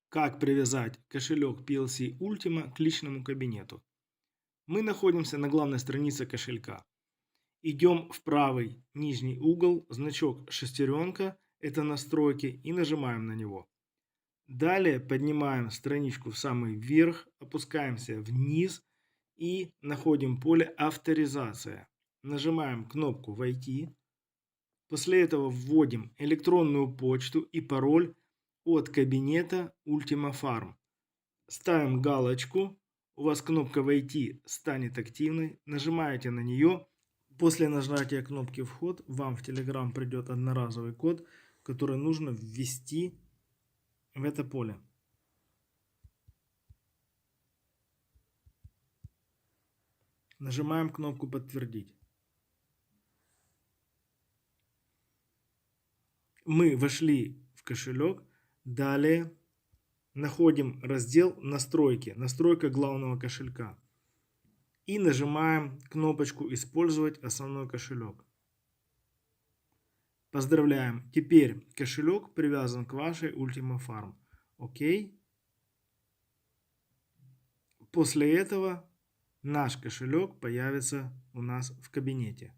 Как привязать кошелек PLC Ultima к личному кабинету? Мы находимся на главной странице кошелька. Идем в правый нижний угол, значок шестеренка, это настройки, и нажимаем на него. Далее поднимаем страничку в самый верх, опускаемся вниз и находим поле авторизация. Нажимаем кнопку «Войти». После этого вводим электронную почту и пароль от кабинета Ultima Farm. Ставим галочку, у вас кнопка «Войти» станет активной, нажимаете на нее. После нажатия кнопки «Вход» вам в Telegram придет одноразовый код, который нужно ввести в это поле. Нажимаем кнопку «Подтвердить». Мы вошли в кошелек, далее находим раздел «Настройки», настройка главного кошелька. И нажимаем кнопочку «Использовать основной кошелек». Поздравляем! Теперь кошелек привязан к вашей Ultima Farm. Окей. После этого наш кошелек появится у нас в кабинете.